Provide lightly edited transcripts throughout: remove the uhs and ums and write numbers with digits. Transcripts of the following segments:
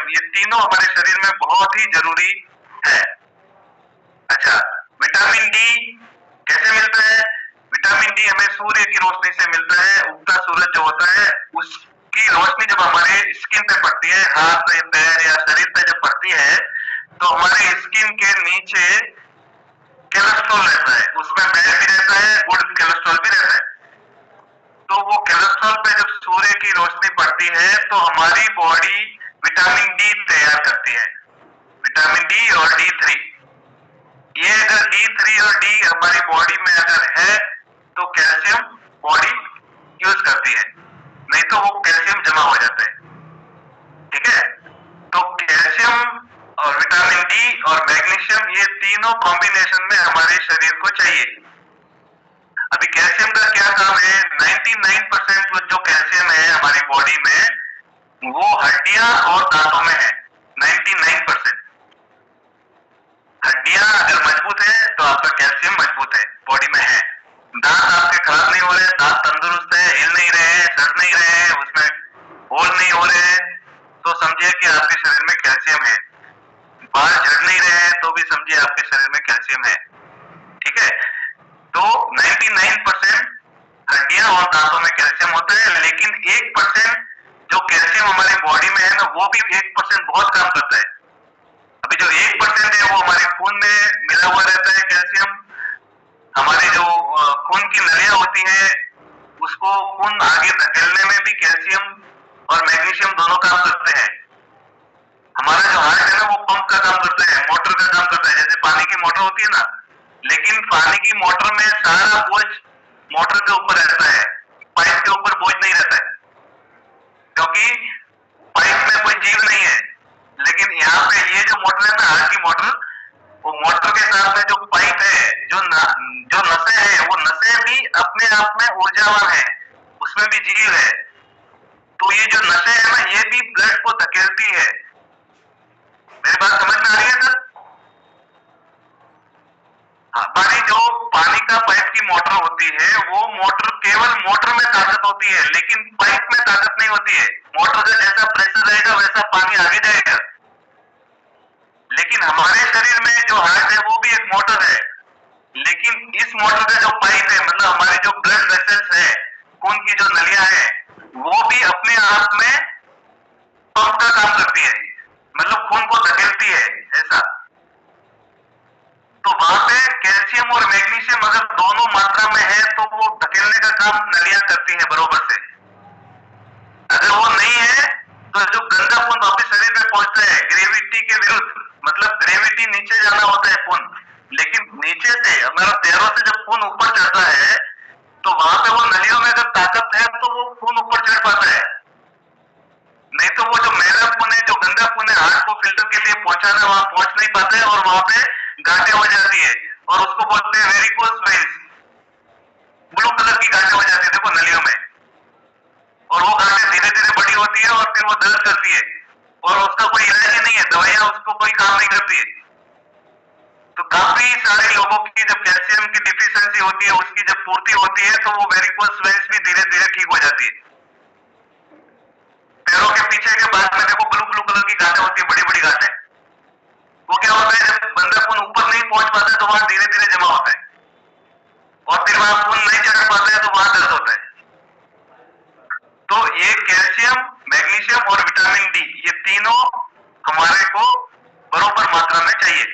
Magnesium, ये तीनों हमारे शरीर में बहुत ही जरूरी है। अच्छा, विटामिन डी कैसे मिलता है? विटामिन डी हमें सूर्य की रोशनी से मिलता है। उगता सूरज जो होता है उसकी रोशनी जब हमारे स्किन पे पड़ती है, हाथ पैर या शरीर पे जब पड़ती है, तो हमारे स्किन के नीचे कोलेस्ट्रॉल रहता है, उसमें बैड भी रहता है, गुड कोलेस्ट्रॉल भी रहता है। तो वो कोलेस्ट्रॉल पे जब सूर्य की रोशनी पड़ती है तो हमारी बॉडी विटामिन डी तैयार करती है, विटामिन डी और D3। ये अगर D3 और डी हमारी बॉडी में अगर है तो कैल्शियम बॉडी यूज करती है, नहीं तो वो कैल्शियम जमा हो जाता है। ठीक है, तो कैल्शियम और विटामिन डी और मैग्नीशियम ये तीनों कॉम्बिनेशन में हमारे शरीर को चाहिए। अभी कैल्शियम का क्या काम है? 99% जो कैल्शियम है हमारी बॉडी में वो हड्डियां और दांतों में है। 99% हड्डियां अगर मजबूत है तो आपका कैल्शियम मजबूत है, बॉडी में है। दांत आपके खराब नहीं हो रहे, दांत तंदुरुस्त है, हिल नहीं रहे, सड़ नहीं रहे, उसमें होल नहीं हो रहे, तो समझिए कि आपके शरीर में कैल्शियम है। बाल झड़ नहीं रहे हैं तो भी समझिए आपके शरीर में कैल्शियम है। ठीक है, तो 99% हड्डियां और दांतों में कैल्शियम होता है, लेकिन 1% जो कैल्शियम हमारी बॉडी में है ना, वो भी 1% बहुत काम करता है। अभी जो 1% है वो हमारे खून में मिला हुआ रहता है कैल्शियम। हमारे जो खून की नलियां होती है उसको खून आगे धकेलने में भी कैल्शियम और मैग्नीशियम दोनों काम करते हैं। हमारा जो हार्ट है ना वो पंप का काम करता है, मोटर का काम करता है, जैसे पानी की मोटर होती है ना, लेकिन पानी की मोटर में सारा बोझ मोटर के ऊपर रहता है, पाइप के ऊपर बोझ नहीं रहता है, क्योंकि पाइप में कोई जीव नहीं है। लेकिन यहाँ पे ये जो मोटर है ना, हार्ट की मोटर, वो मोटर के साथ में जो पाइप है, जो नसें हैं, वो नसें भी अपने आप में ऊर्जावान है, उसमें भी जीव है। तो ये जो नसें है ना, ये भी ब्लड को धकेलती है। मेरी बात समझ में आ रही है सर? हमारी जो पानी का पाइप की मोटर होती है वो मोटर केवल मोटर में ताकत होती है, लेकिन पाइप में ताकत नहीं होती है। मोटर का जैसा प्रेशर रहेगा वैसा पानी आगे जाएगा। लेकिन हमारे शरीर में जो हार्ट है वो भी एक मोटर है, लेकिन इस मोटर का जो पाइप है, मतलब हमारे जो ब्लड वेसल्स है, खून की जो नलियां है, वो भी अपने आप में पंप का काम करती है, मतलब खून को धकेलती है ऐसा। तो वहां पे कैल्शियम और मैग्नीशियम अगर दोनों मात्रा में है तो वो धकेलने का काम नलियां करती है बरोबर से। अगर वो नहीं है तो जो गंदा खून वापस शरीर में पहुंचता है ग्रेविटी के विरुद्ध, मतलब ग्रेविटी नीचे जाना होता है खून, लेकिन नीचे से हमारा पैरों से जब खून ऊपर चढ़ता है तो वहां पे वो नलियों में अगर ताकत है तो वो खून ऊपर चढ़ पाता है। नहीं तो वो जो मैला खून है, जो गंदा खून है, हार्ट को फिल्टर के लिए पहुंचाना वहां पहुंच नहीं पाता है और वहां पे गांठें हो जाती है, और उसको बोलते हैं वेरिकोस वेन्स। ब्लू कलर की गांठें हो जाती है देखो नलियों में, और वो गांठें धीरे धीरे बड़ी होती है और फिर वो दर्द करती है, और उसका कोई इलाज ही नहीं है, दवाइयां उसको कोई काम नहीं करती है। तो काफी सारे लोगों की जब कैल्शियम की डिफिशियंसी होती है, उसकी जब पूर्ति होती है, तो वो वेरिकोस वेन्स भी धीरे धीरे ठीक हो जाती है। पैरों के पीछे के बाद में देखो ब्लू ब्लू कलर की गांठें होती है, बड़ी बड़ी गांठें। वो क्या होता है, जब बंदा खून ऊपर नहीं पहुंच पाता है तो वहां धीरे धीरे जमा होता है, और फिर वहां खून नहीं चढ़ पाता है तो वहां दर्द होता है। तो ये कैल्शियम, मैग्नीशियम और विटामिन डी, ये तीनों हमारे को बराबर मात्रा में चाहिए।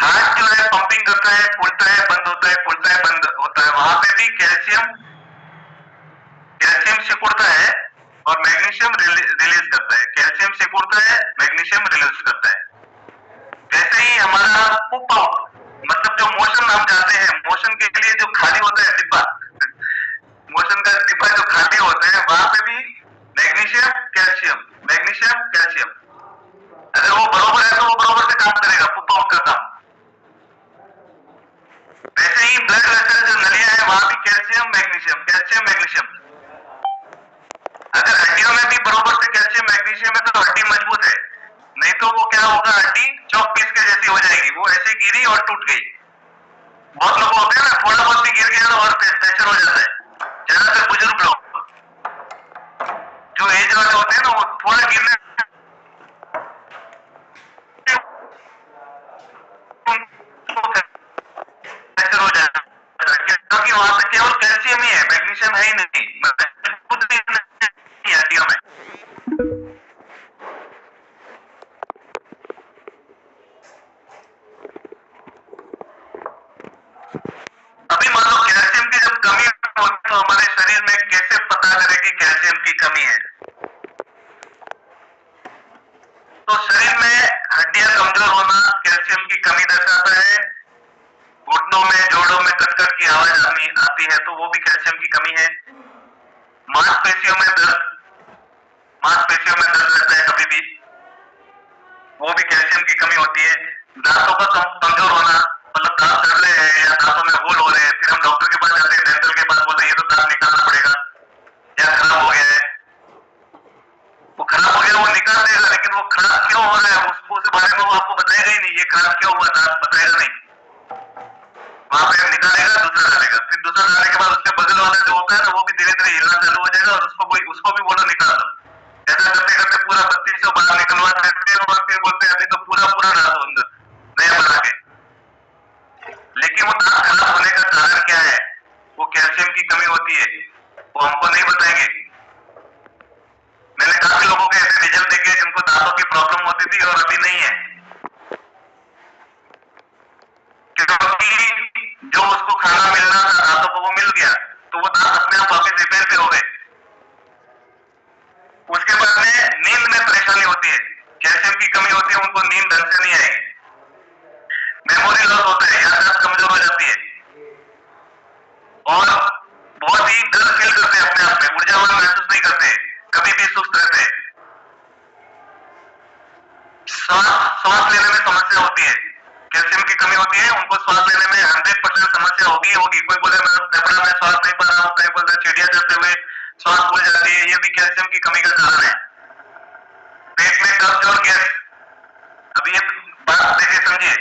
हार्ट जो है पंपिंग करता है, फूलता है, बंद होता है, फूलता है, बंद होता है, वहां पे भी कैल्शियम सिकुड़ता है और मैग्नीशियम रिलीज करता है। कैल्शियम सिकुड़ता है, मैग्नीशियम रिलीज करता है। वैसे ही हमारा पुप आउट, मतलब जो मोशन हम जाते हैं, मोशन के लिए जो खाली होता है डिब्बा, मोशन का डिब्बा जो खाली होता है, वहां पे भी मैग्नीशियम कैल्शियम, मैग्नीशियम कैल्शियम, अगर वो बराबर है तो वो बराबर से काम करेगा, पुप आउट का काम। वैसे ही ब्लड वेसल जो नलियां है वहां भी कैल्शियम मैग्नीशियम, कैल्शियम मैग्नीशियम। अगर हड्डियों में भी बराबर से कैल्शियम मैग्नीशियम है तो हड्डी मजबूत है, नहीं तो वो क्या होगा, हड्डी चौक पीस के जैसी हो जाएगी, वो ऐसे गिरी और टूट गई। बहुत लोग होते हैं ना, थोड़ा बहुत भी गिर गया और फ्रैक्चर हो जाता है, ज्यादातर बुजुर्ग लोग, जो एज वाले होते हैं ना, वो थोड़ा गिरने है ही नहीं, खुद भी नहीं हड्डियों में। अभी मान लो कैल्शियम की जब कमी होती तो हमारे शरीर में कैसे पता करें कि कैल्शियम की कमी है? तो शरीर में हड्डियां कमजोर होना कैल्शियम की कमी दर्शाता है। घुटनों में, जोड़ों में कट-कट की आवाज आती है तो वो भी कैल्शियम की कमी है। मांसपेशियों में दर्द लगता है कभी भी, वो भी कैल्शियम की कमी होती है। दांतों का कमजोर होना, मतलब दांत सड़ रहे हैं या दांतों में होल हो रहे हैं, फिर हम डॉक्टर के पास जाते हैं, डेंटल के पास, बोलते हैं ये तो दांत निकालना पड़ेगा या खराब हो गया है। वो खराब हो गया, वो निकाल देगा, लेकिन वो खराब क्यों हो रहा है उसके बारे में वो आपको बताएगा ही नहीं। ये खराब क्यों हुआ दांत बताएगा नहीं, वहां पे निकालेगा, दूसरा डालेगा, फिर दूसरा डालने के बाद उसके बगल वाला जो होता है ना वो भी धीरे धीरे हिलना चालू हो जाएगा और उसको भी बोलो निकाल दो। ऐसा करते करते पूरा 3200 बाहर निकलवा देते हैं और फिर बोलते हैं अभी तो पूरा डाल दो अंदर नया बना के। लेकिन वो दांत खराब होने का कारण क्या है? वो कैल्शियम की कमी होती है, वो हमको नहीं बताएंगे। मैंने काफी लोगों के ऐसे रिजल्ट देखे जिनको दांतों की प्रॉब्लम होती थी और अभी नहीं है, क्योंकि जो उसको खाना मिलना था दांतों को वो मिल गया, तो वो दांत अपने आप वापस रिपेयर पे हो गए। उसके बाद में नींद में परेशानी होती है, कैल्शियम की कमी होती है, उनको नींद ढंग से नहीं आएगी। मेमोरी लॉस होता है, याददाश्त कमजोर हो जाती है और बहुत ही डर फील करते हैं अपने आप में, ऊर्जावान महसूस नहीं करते, कभी भी सुस्त रहते हैं। सांस लेने में समस्या होती है, कैल्शियम की कमी होती है, उनको सांस लेने में 100% समस्या होगी। कोई बोले मैं फेफड़ा में सांस नहीं पा रहा हूँ, कहीं बोलते चिड़िया चलते हुए सांस फूल जाती है, ये भी कैल्शियम की कमी का कारण है। पेट में कब्ज और गैस, अब ये बात देखिए समझिए,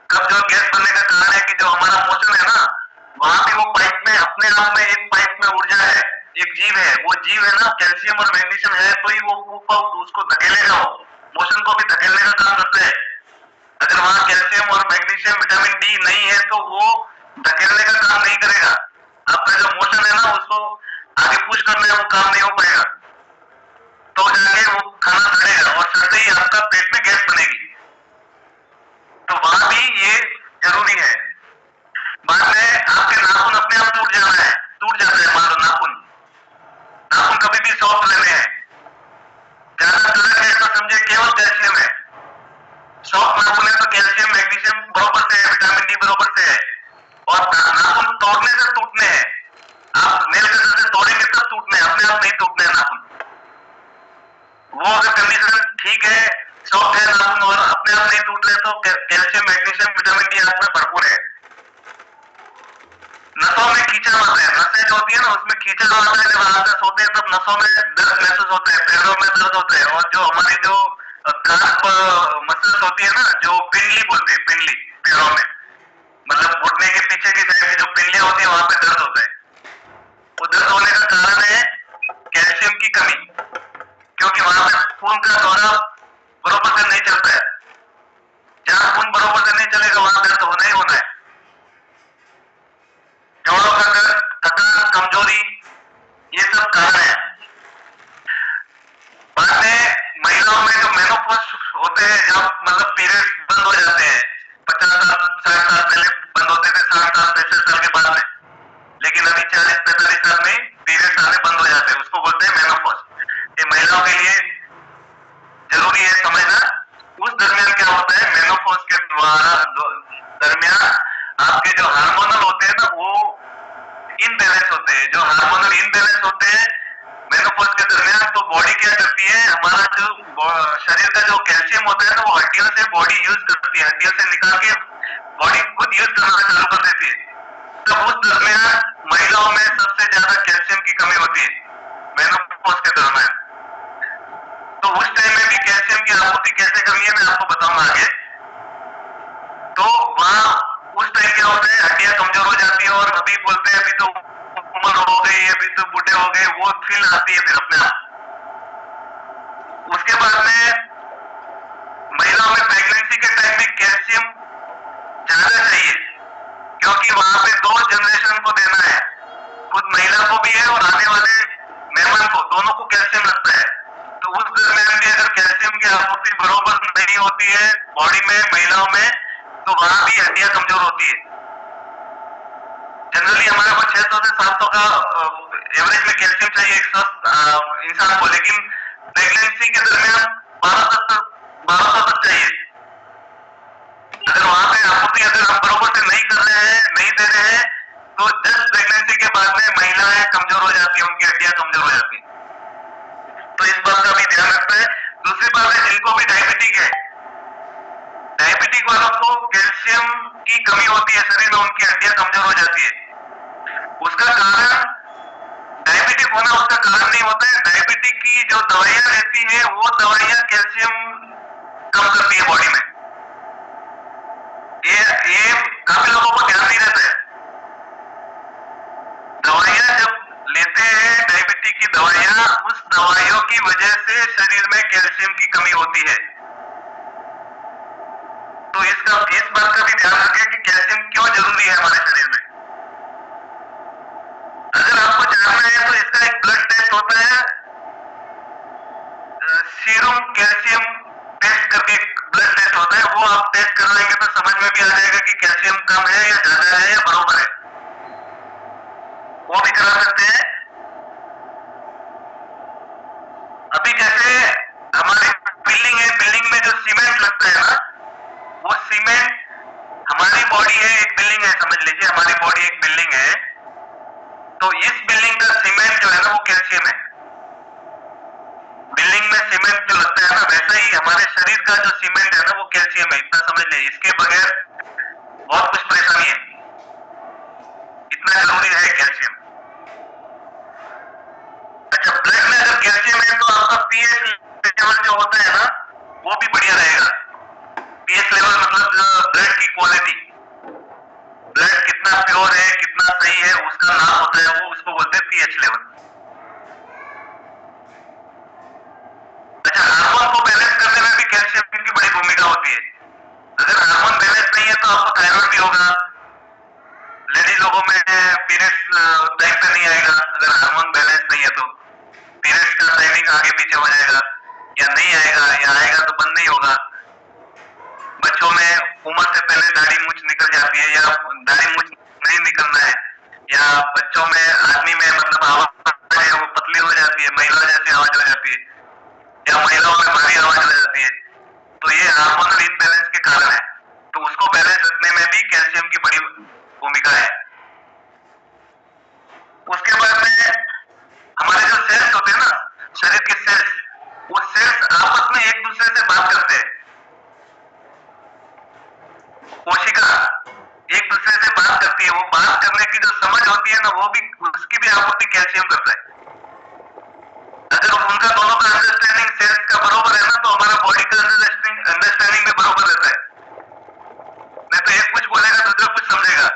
कब्ज और गैस बनने का कारण है कि जो हमारा मोशन है ना, वहां पे वो पाइप में अपने आप में एक पाइप में ऊर्जा है, एक जीव है, वो जीव है ना कैल्शियम और मैग्नीशियम है, तो ही वो उसको धकेलेगा, वो मोशन को भी धकेलने का काम करता है। अगर वहां कैल्शियम और मैग्नीशियम, विटामिन डी नहीं है तो वो धकेलने का काम नहीं करेगा। आपका जो मोशन है ना उसको आगे पुश करने वो काम नहीं हो पाएगा, तो जाके वो खाना सड़ेगा और सड़ते ही आपका पेट में गैस बनेगी। तो वहां भी ये जरूरी है। बाद में आपके नाखून अपने आप टूट जाता है, मान लो नाखून कभी भी सॉफ्ट लेने हैं, ज्यादा कड़क है तो समझे केवल कैल्शियम है। सॉफ्ट नाखून है तो कैल्शियम मैग्नीशियम बराबर से है, विटामिन डी बराबर से है। और नाखून तोड़ने से टूटने हैं, आप नेल कटर से तोड़ेंगे तब टूटने हैं, अपने आप नहीं टूटने हैं नाखून। वो अगर कंडीशन ठीक है, सॉफ्ट है नाखून और अपने आप नहीं टूट रहे तो कैल्शियम मैग्नीशियम विटामिन डी आपमें भरपूर है। नसों में कीचड़ आता है, नसें जो होती है ना उसमें कीचड़ आता है, जब रात में सोते हैं तब नसों में दर्द महसूस होता है, पैरों में दर्द होता है, और जो हमारी जो काफ मसल्स होती है ना, जो पिंडली बोलते हैं, पिंडली पैरों में, मतलब घुटने के पीछे की साइड में जो पिंडलियां होती है वहां पे दर्द होता है। वो दर्द होने का कारण है कैल्शियम की कमी, क्योंकि वहां पे खून का दौरा बराबर से नहीं चलता है। जहां खून बराबर से नहीं चलेगा वहां दर्द होना ही होना है। जोड़ों का दर्द, थकान, कमजोरी, ये सब कारण है। बाद में महिलाओं में जो मेनोपॉज होते हैं, जब मतलब पीरियड्स बंद हो जाते हैं, 50 साल 60 साल पहले बंद होते थे, 60 साल 65 साल के बाद में, लेकिन अभी 40-45 साल में पीरियड्स आने बंद हो जाते हैं, उसको बोलते हैं मेनोपॉज। ये महिलाओं के लिए जरूरी है समझना। उस दरमियान क्या होता है, मेनोपॉज के दरमियान आपके जो हार्मोनल होते हैं ना वो इनबैलेंस होते हैं। जो हार्मोनल इनबैलेंस होते हैं मेनोपॉज के दरमियान, तो बॉडी क्या करती है, हमारा जो शरीर का जो कैल्शियम होता है ना वो हड्डियों से बॉडी यूज करती है, हड्डियों से निकाल के बॉडी खुद यूज करना चालू कर देती है। तो उस दरमियान महिलाओं में सबसे ज्यादा कैल्शियम की कमी होती है मेनोपॉज के दरमियान। तो उस टाइम में भी कैल्शियम की आपूर्ति कैसे करनी है मैं आपको बताऊंगा आगे। तो वहां उस टाइम क्या होता है, हड्डियां कमजोर हो जाती है और अभी बोलते हैं अभी तो उम्र हो गई, अभी तो बूढ़े हो गए, वो फील आती है फिर अपने आप। उसके बाद में महिलाओं में प्रेगनेंसी के टाइम में कैल्शियम ज्यादा चाहिए, क्योंकि वहां पे 2 जनरेशन को देना है, खुद महिला परिवार को भी है और आने वाले मेहमान को, दोनों को कैल्शियम लगता है। तो उस दरमियान भी अगर कैल्शियम की आपूर्ति बराबर नहीं होती है बॉडी में, महिलाओं में, तो वहां भी हड्डियां कमजोर होती है। जनरली हमारे को 600 से 700 का एवरेज में कैल्शियम चाहिए एक स्वस्थ इंसान को, लेकिन प्रेगनेंसी के दरमियान 1200 तक चाहिए। अगर वहां पे आपूर्ति अगर हम बराबर से नहीं कर रहे हैं, नहीं दे रहे हैं, तो जस्ट प्रेगनेंसी के बाद में महिलाएं कमजोर हो जाती है, उनकी हड्डियां कमजोर हो जाती है। तो इस बात का भी ध्यान रखना है। दूसरी बात है, जिनको भी डायबिटिक है, डायबिटिक वालों को कैल्शियम की कमी होती है शरीर में, उनकी हड्डियां कमजोर हो जाती है। उसका कारण डायबिटिक होना उसका कारण नहीं होता है। डायबिटिक की जो दवाइयां रहती है वो दवाइयां कैल्शियम कम करती है बॉडी में। ये काफी लोगों को ध्यान नहीं रहता है। दवाइयां जब लेते हैं, डायबिटिक की दवाइयां, उस दवाइयों की वजह से शरीर में कैल्शियम की कमी होती है। तो इस बात का भी ध्यान रखें कि कैल्शियम क्यों जरूरी है हमारे शरीर में। अगर आपको जानना है तो इसका एक ब्लड टेस्ट होता है, सीरम कैल्शियम टेस्ट करके एक ब्लड टेस्ट होता है, वो आप टेस्ट करवाएंगे तो समझ में भी आ जाएगा कि कैल्शियम कम है या ज्यादा है या बराबर है। वो भी करा सकते हैं। अभी जैसे हमारी बिल्डिंग है, बिल्डिंग में जो सीमेंट लगता है ना, वो सीमेंट, हमारी बॉडी है एक बिल्डिंग है, समझ लीजिए हमारी बॉडी एक बिल्डिंग है, तो इस बिल्डिंग का सीमेंट जो है ना वो कैल्शियम है। बिल्डिंग में सीमेंट जो लगता है ना, वैसा ही हमारे शरीर का जो सीमेंट है ना वो कैल्शियम है। इतना समझ लीजिए, इसके बगैर बहुत कुछ परेशानी है, इतना जरूरी है कैल्शियम। अच्छा, ब्लड में अगर कैल्शियम है तो आपका पीएच लेवल जो होता है ना वो भी बढ़िया रहेगा। पीएच लेवल मतलब ब्लड की क्वालिटी, ब्लड कितना प्योर है, कितना सही है, उसका नाम होता है, वो उसको बोलते हैं पीएच लेवल। अच्छा, हार्मोन को बैलेंस करने में भी कैल्शियम की बड़ी भूमिका होती है। अगर हार्मोन बैलेंस नहीं है तो आपको थायराइड भी होगा, लेडीज लोगों में पीरियड्स टाइम पे नहीं आएगा। अगर हार्मोन बैलेंस नहीं है तो पीरियड्स का टाइमिंग आगे पीछे हो जाएगा, या नहीं आएगा, या आएगा तो बंद नहीं होगा। बच्चों में उम्र से पहले दाढ़ी मूंछ निकल जाती है, या दाढ़ी मूंछ नहीं निकलना है, या बच्चों में, आदमी में मतलब आवाज है वो पतली हो जाती है, महिला जैसी आवाज हो जाती है, या महिलाओं में भारी आवाज हो जाती है। तो ये हार्मोनल इनबैलेंस के कारण है। तो उसको बैलेंस रखने में भी कैल्शियम की बड़ी भूमिका है। उसके बाद में हमारे जो सेल्स होते हैं ना, शरीर के सेल्स, वो सेल्स आपस में एक दूसरे से बात करते हैं। कोशिका एक दूसरे से बात करती है, वो बात करने की जो समझ होती है ना, वो भी, उसकी भी आपूर्ति कैल्शियम करता है। अगर उनका दोनों का अंडरस्टैंडिंग सेल्स का बराबर है ना, तो हमारा बॉडी का अंडरस्टैंडिंग में बराबर रहता है। नहीं तो एक कुछ बोलेगा दूसरा कुछ समझेगा।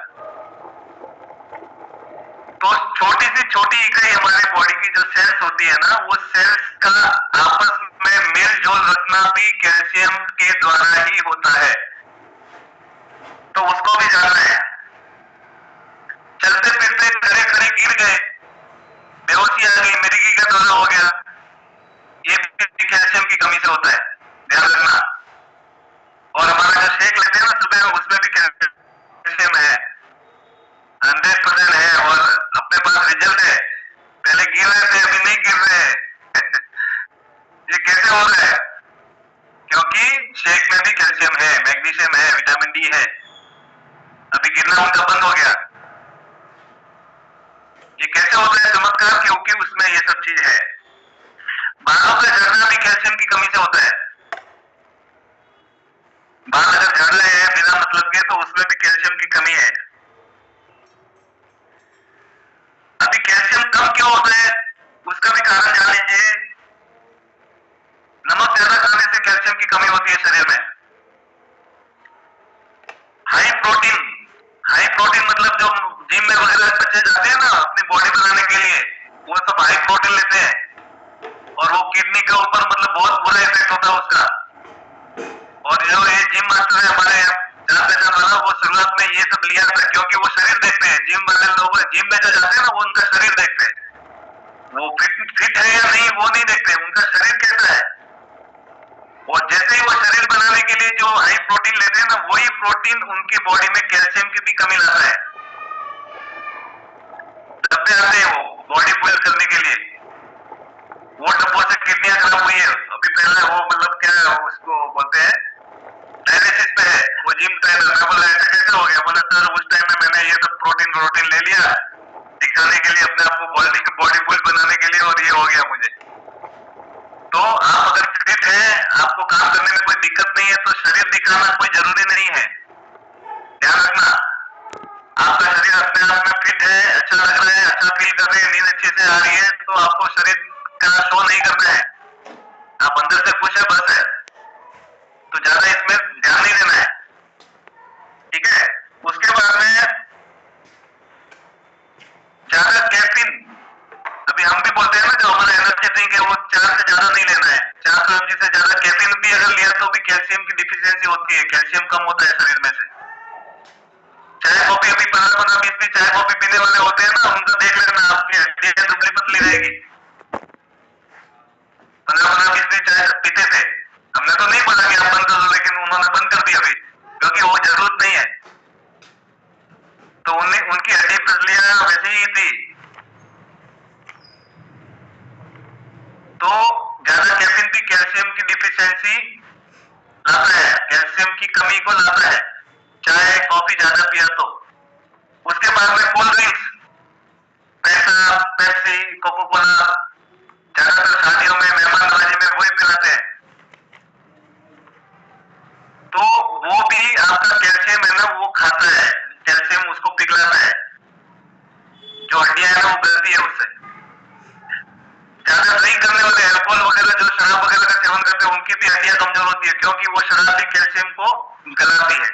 तो छोटी सी छोटी इकाई हमारे बॉडी की जो सेल्स होती है ना, वो सेल्स का आपस में मेल जोल रखना भी कैल्शियम के द्वारा ही होता है। तो उसको भी जानना है। चलते फिरते खड़े खड़े गिर गए, बेहोशी आ गई, मिर्गी का दौरा हो गया, ये भी कैल्शियम की कमी से होता है, ध्यान रखना। और हमारा जो शेक लेते हैं ना सुबह, उसमें भी कैल्शियम है, 100% है, और अपने पास रिजल्ट है। पहले गिर रहे थे, अभी नहीं गिर रहे ये कैसे हो रहा है? क्योंकि शेक में भी कैल्शियम है, मैग्नीशियम है, विटामिन डी है। अभी गिरना उनका बंद हो गया। ये कैसे होता है चमत्कार? क्योंकि उसमें ये सब चीज है। बालों का झड़ना भी कैल्शियम की कमी से होता है। बाल अगर झड़ रहे हैं बिना मतलब के, तो उसमें भी कैल्शियम की कमी है। अभी कैल्शियम कम क्यों होता है, उसका भी कारण जान लीजिए। नमक ज्यादा खाने से कैल्शियम की कमी होती है शरीर में। हाई प्रोटीन मतलब जो जिम में वगैरह बच्चे जाते हैं ना अपनी बॉडी बनाने के लिए, वो सब हाई प्रोटीन लेते हैं, और वो किडनी के ऊपर मतलब बहुत बुरा इफेक्ट होता है उसका। और जो ये जिम मास्टर है हमारे जहाँ पहचान वाला वो शुरुआत में ये सब लिया था, क्योंकि वो शरीर देखते हैं। जिम वाले लोग जिम में जो जाते हैं ना, वो उनका शरीर देखते हैं, वो फिट है या नहीं वो नहीं देखते, उनका शरीर कैसा है। और जैसे ही वो शरीर बनाने के लिए जो हाई प्रोटीन लेते हैं ना, वही प्रोटीन उनकी बॉडी में कैल्शियम की भी कमी लाता है। डब्बे आते हैं वो बॉडी बिल्ड करने के लिए, वो डब्बों से किडनियां खराब हुई है अभी पहले, वो मतलब क्या उसको बोलते हैं, डायलिसिस पे है वो जिम ट्रेनर। मैं बोला ऐसा कैसे हो गया? बोला सर उस टाइम में मैंने ये सब प्रोटीन ले लिया दिखाने के लिए, अपने आप को बॉडी बिल्ड बनाने के लिए, और ये हो गया मुझे। तो आप अगर फिट है, आपको काम करने में कोई दिक्कत नहीं है, तो शरीर दिखाना कोई जरूरी नहीं है। ध्यान रखना, आपका शरीर अपने आप में फिट है, अच्छा लग रहा है, अच्छा फील कर रहे हैं, नींद अच्छे से आ रही है, तो आपको शरीर का शो नहीं करना है, आप अंदर से खुश है बस है, तो ज्यादा इसमें ध्यान नहीं देना है। ठीक है, उसके बाद में ज्यादा कैफीन, अभी हम भी बोलते हैं ना, जो हमारा एनर्जी ड्रिंक है वो 4 से ज्यादा नहीं लेना है। 400 mg से ज्यादा कैफीन भी अगर लिया तो भी कैल्शियम की डिफिशियंसी होती है, कैल्शियम कम होता है शरीर में से। चाय कॉफी, अभी 15-15, 20 चाय कॉफी पीने वाले होते हैं ना, उनका देख लेना, आपकी हड्डियां दुबली पतली रहेगी। 15-15, 20 चाय पीते थे, हमने तो नहीं बोला कि आप बंद कर दो, लेकिन उन्होंने बंद कर दिया अभी, क्योंकि वो जरूरत नहीं है। तो उनकी हड्डी पतलियां वैसे ही थी। तो ज्यादा कैफीन भी कैल्शियम की डिफिशियंसी लाता है, कैल्शियम की कमी को लाता है, चाय कॉफी ज्यादा पिया तो। उसके बाद में कोल्ड ड्रिंक्स, पैसा, पेप्सी, कोको कोला, ज्यादातर शादियों में, मेहमान नवाजी में वही पिलाते हैं। तो वो भी आपका कैल्शियम है ना, वो खाता है, कैल्शियम उसको पिघलाता है, जो हड्डियां है ना वो गलती है उससे। ज्यादा ड्रिंक करने वाले, अल्कोहल वगैरह, जो शराब वगैरह का सेवन करते हैं, उनकी भी हड्डियां कमजोर होती है, क्योंकि वो शराब भी कैल्शियम को गलाती है।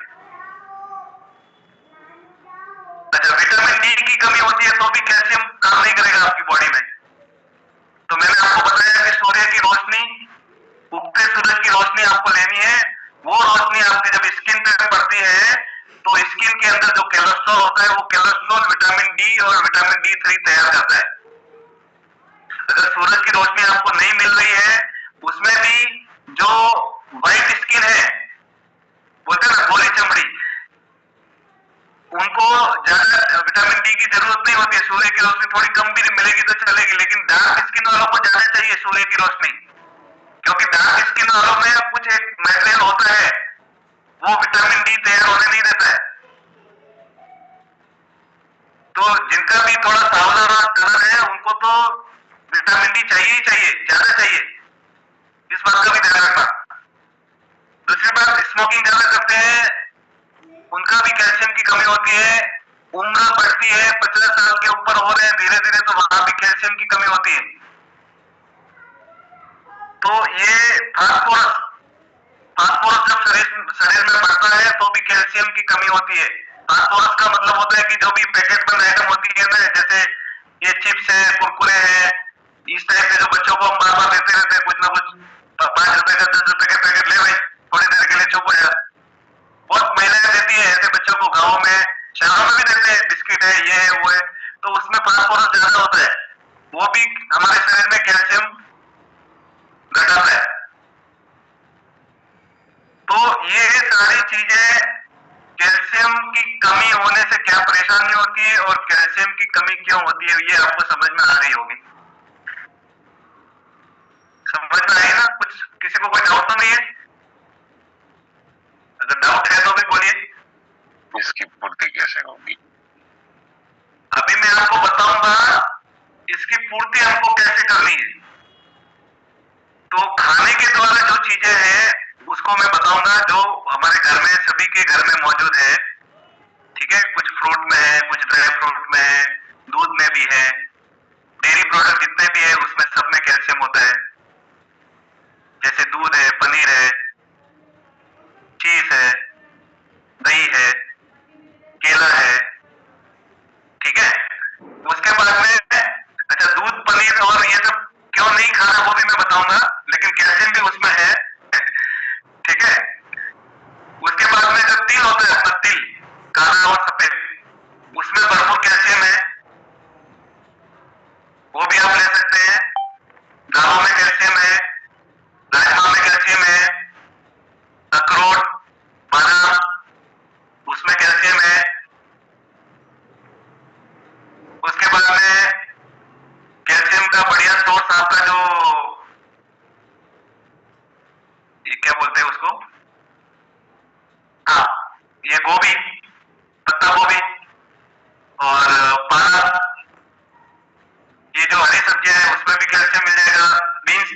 अच्छा, विटामिन डी की कमी होती है तो भी कैल्शियम काम नहीं करेगा आपकी बॉडी में। तो मैंने आपको बताया कि सूर्य की रोशनी, उगते सूरज की रोशनी आपको लेनी है। वो रोशनी आपकी जब स्किन पे पड़ती है, तो स्किन के अंदर जो कोलेस्ट्रॉल होता है, वो कोलेस्ट्रॉल विटामिन डी और विटामिन D3 तैयार करता है। अगर सूरज की रोशनी आपको नहीं मिल रही है, उसमें भी जो व्हाइट स्किन है, बोलते हैं ना गोरी चमड़ी, उनको ज्यादा विटामिन डी की जरूरत नहीं होती है। सूर्य की रोशनी थोड़ी कम भी मिलेगी तो चलेगी, लेकिन डार्क स्किन वालों को ज्यादा चाहिए सूर्य की रोशनी, क्योंकि डार्क स्किन वालों में कुछ एक मटेरियल होता है, वो विटामिन डी तैयार होने नहीं देता है। तो जिनका भी थोड़ा सावधान कलर है, उनको तो विटामिन डी चाहिए ही चाहिए, ज्यादा चाहिए, इस बात का भी ध्यान रखना। दूसरी बात, स्मोकिंग ज्यादा करते हैं, उनका भी कैल्शियम की कमी होती है। उम्र बढ़ती है, 50 साल के ऊपर हो रहे हैं धीरे धीरे, तो वहां भी कैल्शियम की कमी होती है। तो ये फास्फोरस जब शरीर में बढ़ता है तो भी कैल्शियम की कमी होती है। फास्फोरस का मतलब होता है कि जो भी पैकेट बंद आइटम होती है ना, जैसे ये चिप्स है, कुरकुरे है, इस टाइप के जो बच्चों को हम बार बार देते रहते हैं, कुछ ना कुछ 5 रुपए का 10 रुपए के पैकेट, ले भाई थोड़ी देर के लिए चुप हो जा। बहुत महिलाएं देती है ऐसे बच्चों को, गाँव में, शहरों में भी देते हैं, बिस्किट है, ये है, वो है, तो उसमें फास्फोरस ज्यादा होता है, वो भी हमारे शरीर में कैल्शियम घटाता है। तो ये सारी चीजें, कैल्शियम की कमी होने से क्या परेशानी होती है और कैल्शियम की कमी क्यों होती है, ये आपको समझ में आ रही होगी। समझ में आई ना? कुछ किसी को कोई डाउट तो नहीं है? अगर डाउट है तो भी बोलिए। इसकी पूर्ति कैसे होगी? अभी मैं आपको बताऊंगा इसकी पूर्ति हमको कैसे करनी है। तो खाने के द्वारा जो चीजें हैं उसको मैं बताऊंगा, जो हमारे घर में, सभी के घर में मौजूद है। ठीक है, कुछ फ्रूट में है, कुछ ड्राई फ्रूट में है, दूध में भी है, डेयरी प्रोडक्ट जितने भी है उसमें सब में कैल्शियम होता है। जैसे दूध है, पनीर है, चीज है, दही है, केला है। ठीक है, उसके बाद में, अच्छा दूध, पनीर और ये सब क्यों नहीं खाना वो भी मैं बताऊंगा, लेकिन कैल्शियम भी उसमें है। ठीक है, उसके बाद में जो तिल होता है,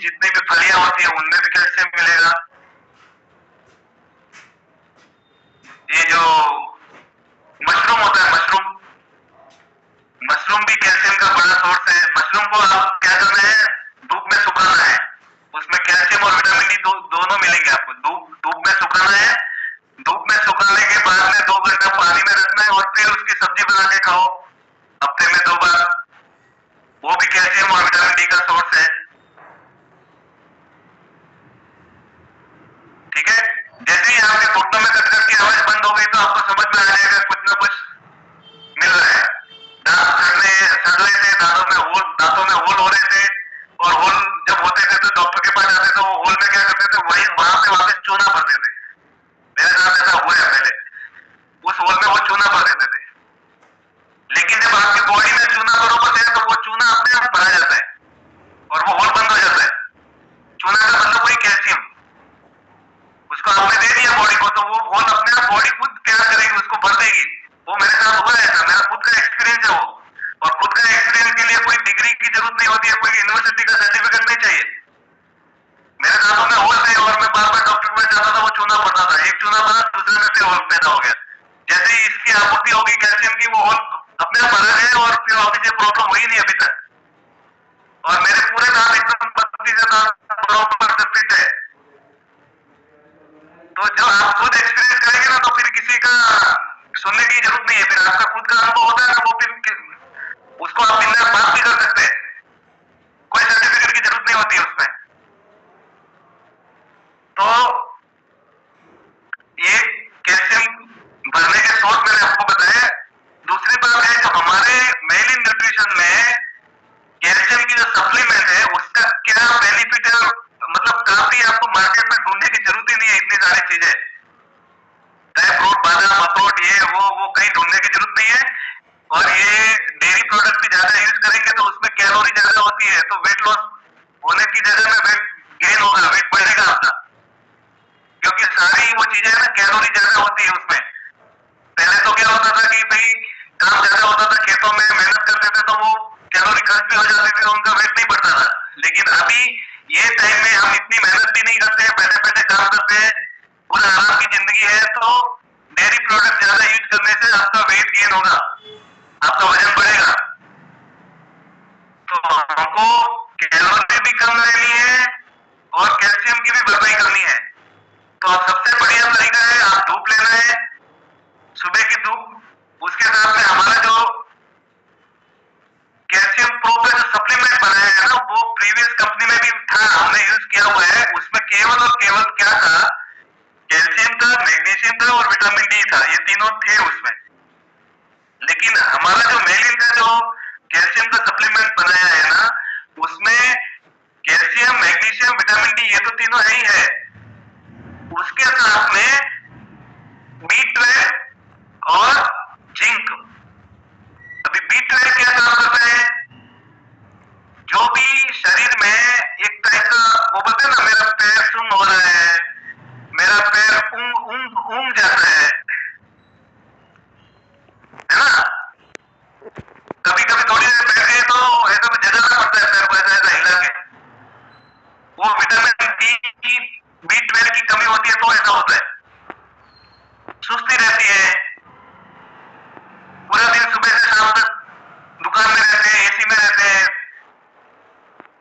जितनी भी फलियां होती है उनमें भी कैल्शियम मिलेगा। ये जो मशरूम होता है, मशरूम भी कैल्शियम का बड़ा सोर्स है। मशरूम को आप क्या करना है, धूप में सुखाना है, उसमें कैल्शियम और विटामिन डी दोनों मिलेंगे आपको। धूप में सुखाना है, धूप में सुखाने के बाद में 2 घंटा पानी में रखना है और फिर उसकी सब्जी बना के खाओ हफ्ते में 2 बार, वो भी कैल्शियम और विटामिन डी का सोर्स है। ठीक है, जैसे ही आपके घुटनों में कट की आवाज बंद हो गई तो आपको समझ में आ जाएगा कुछ ना कुछ मिल रहा है। दांत सड़ने से दांतों में होल हो रहे थे, और होल जब होते थे तो डॉक्टर के पास जाते थे, वो होल में क्या करते थे, वही वहां पे वापस चूना भरते थे। मेरे साथ ऐसा हुआ है पहले, उस होल में वो चूना भर देते थे। लेकिन जब आपकी बॉडी में चूना बरोबर है तो वो चूना अपने आप भरा जाता है और वो होल बंद हो जाता है। चूना का मतलब वही कैल्शियम, उसको आपने दे दिया बॉडी को, तो वो होल अपने आप बॉडी खुद क्या करेगी, उसको भर देगी। वो मेरे साथ हुआ है, मेरा खुद का एक्सपीरियंस है वो। और खुद का एक्सपीरियंस के लिए कोई डिग्री की जरूरत नहीं होती है, कोई यूनिवर्सिटी का सर्टिफिकेट नहीं चाहिए। मेरे दांतों में होल थे और मैं बार बार डॉक्टर के पास जाता था, वो चूना पड़ता था, एक चूना बना दूसरे में से होल पैदा हो गया। जैसे ही इसकी आपूर्ति होगी कैल्शियम की, वो होल अपने आप भरा गए और फिर वापस ये प्रॉब्लम हुई नहीं अभी तक। और मेरे पूरे दांत एकदम पतली से प्रॉपर से फिट है। तो जब आप खुद एक्सपीरियंस करेंगे ना, तो फिर किसी का सुनने की जरूरत नहीं है। फिर आपका खुद का अनुभव होता है ना, वो फिर उसको आप बिंदास बात भी कर सकते हैं, कोई सर्टिफिकेट की जरूरत नहीं होती उसमें। तो ये कैल्शियम भरने के सोर्स मैंने आपको बताया। दूसरी बात है, जो हमारे मेल इन न्यूट्रिशन में कैल्शियम की जो सप्लीमेंट है उसका क्या बेनिफिट है, मतलब काफी आपको मार्केट में ढूंढने की जरूरत ही नहीं है। इतनी सारी चीजें, चाहे फ्रूट, बादाम, अखरोट, ये वो कहीं ढूंढने की जरूरत नहीं है। और ये डेयरी प्रोडक्ट भी ज्यादा यूज करेंगे तो उसमें कैलोरी ज्यादा होती है, तो वेट लॉस होने की जगह में वेट गेन होगा, वेट बढ़ेगा आपका, क्योंकि सारी वो चीजें ना कैलोरी ज्यादा होती है उसमें। पहले तो क्या होता था कि भाई काम ज्यादा होता था, खेतों में मेहनत करते थे तो वो कैलोरी खर्च भी हो जाती थी, उनका वेट नहीं बढ़ता था। लेकिन अभी ये टाइम में हम इतनी मेहनत भी नहीं करते, बैठे बैठे काम करते हैं, पूरा आराम की जिंदगी है, तो डेयरी प्रोडक्ट ज्यादा यूज करने से आपका वेट गेन होगा, आपका वजन बढ़ेगा। तो हमको कैलोरी भी कम लेनी है और कैल्शियम की भी भरपाई करनी है। तो सबसे बढ़िया तरीका है, आप धूप लेना है, सुबह की धूप। उसके साथ में हमारा जो कैल्शियम प्रो का जो सप्लीमेंट बनाया है ना, वो प्रीवियस कंपनी में भी था, हमने यूज किया हुआ है। उसमें केवल और केवल क्या था, कैल्शियम था, मैग्नीशियम था और विटामिन डी था, ये तीनों थे उसमें। लेकिन हमारा जो मेलिन का जो कैल्शियम का सप्लीमेंट बनाया है ना, उसमें कैल्शियम, मैग्नीशियम, विटामिन डी, ये तो तीनों है ही है। उसके साथ में B12 और जिंक। अभी B12 क्या काम करता है, जो भी शरीर में एक टाइप का वो बोलते हैं ना, मेरा पैर सुन्न हो रहा है, मेरा पैर ऊंग जाता है ना, कभी कभी थोड़ी देर बैठ गए तो ऐसा तो जगाना पड़ता है पैर को, ऐसा ऐसा हिला के। वो विटामिन डी की B12 की कमी होती है तो ऐसा होता है। सुस्ती रहती है, पूरा दिन सुबह से शाम तक दुकान में रहते हैं, एसी में रहते हैं,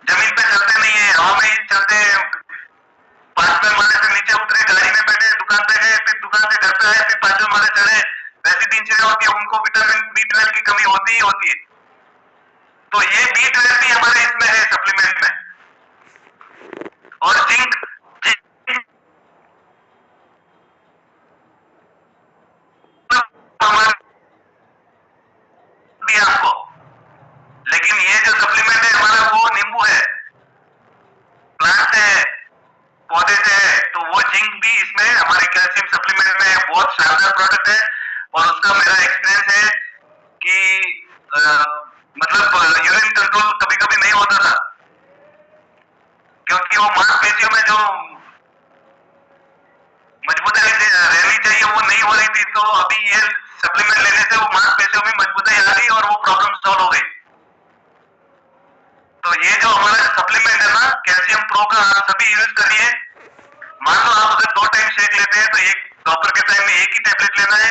जमीन पे चलते नहीं है, हवा में ही चलते हैं, 5वें माले से नीचे उतरे, गाड़ी में बैठे, दुकान पे गए, फिर दुकान से घर पे आए, फिर 5वें माले चढ़े, वैसी दिनचर्या होती है। उनको विटामिन B12 की कमी होती ही होती है। तो ये B12 भी हमारे इसमें है सप्लीमेंट में। और जिंक आपको, लेकिन ये जो सप्लीमेंट है हमारा वो नींबू है, प्लांट है, पौधे से है, तो वो जिंक भी इसमें हमारे कैल्शियम सप्लीमेंट में बहुत शानदार प्रोडक्ट है। और उसका मेरा एक्सपीरियंस है कि मतलब यूरिन कंट्रोल कभी कभी नहीं होता था, क्योंकि वो मांसपेशियों में जो मजबूताई रहनी चाहिए वो नहीं हो रही थी। तो अभी ये सप्लीमेंट लेने से वो मांसपेशियों में मजबूताई आ गई और वो प्रॉब्लम सॉल्व हो गई। तो ये जो हमारा सप्लीमेंट है ना, कैल्शियम प्रो दो का आप सभी यूज करिए। मान लो आप अगर 2 टाइम शेक लेते हैं तो एक दोपहर के टाइम में एक ही टेबलेट लेना है।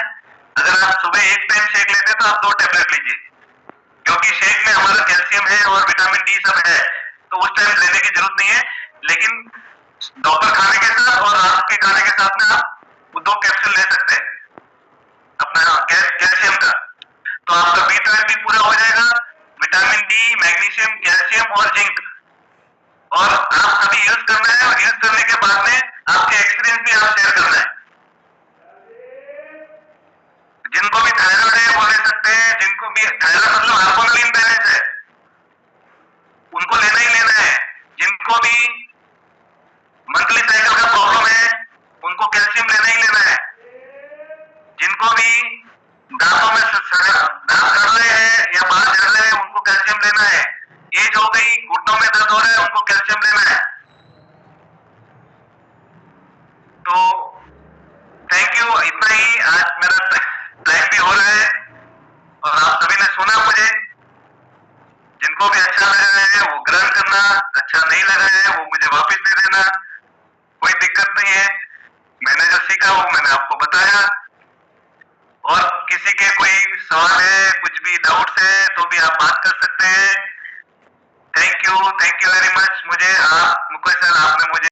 अगर आप सुबह एक टाइम शेक लेते हैं तो आप 2 टेबलेट लीजिए, क्योंकि शेक में हमारा कैल्शियम है और विटामिन डी सब है, तो उस टाइम लेने की जरूरत नहीं है। लेकिन दोपहर खाने के साथ और रात के खाने के साथ में आप 2 कैप्सूल ले सकते हैं अपना कैल्शियम का, तो आपका B12 भी पूरा हो जाएगा, विटामिन डी, मैग्नीशियम, कैल्शियम और जिंक। और आप सभी यूज करना है, और यूज करने के बाद में आपके एक्सपीरियंस भी आप शेयर करना है। जिनको भी थायराइड है वो ले सकते हैं, जिनको भी थायराइड मतलब हार्मोनल इम्बैलेंस है उनको लेना ही लेना है। जिनको भी मंथली साइकिल का प्रॉब्लम है उनको कैल्शियम लेना ही लेना है। जिनको भी दांतों में दांत कर रहे हैं या बाल झड़ रहे हैं उनको कैल्शियम लेना है। एज हो गई, घुटनों में दर्द हो रहा है, उनको कैल्शियम लेना है। तो थैंक यू, इतना ही। आज मेरा टाइम भी हो रहा है और आप सभी ने सुना मुझे। जिनको भी अच्छा लग रहा है वो ग्रहण करना, अच्छा नहीं लग रहा है वो मुझे वापस दे देना, कोई दिक्कत नहीं है। मैंने जो सीखा वो मैंने आपको बताया। और किसी के कोई सवाल है, कुछ भी डाउट्स है तो भी आप बात कर सकते हैं। Thank you very much. मुझे आप मुकेश सर, आपने मुझे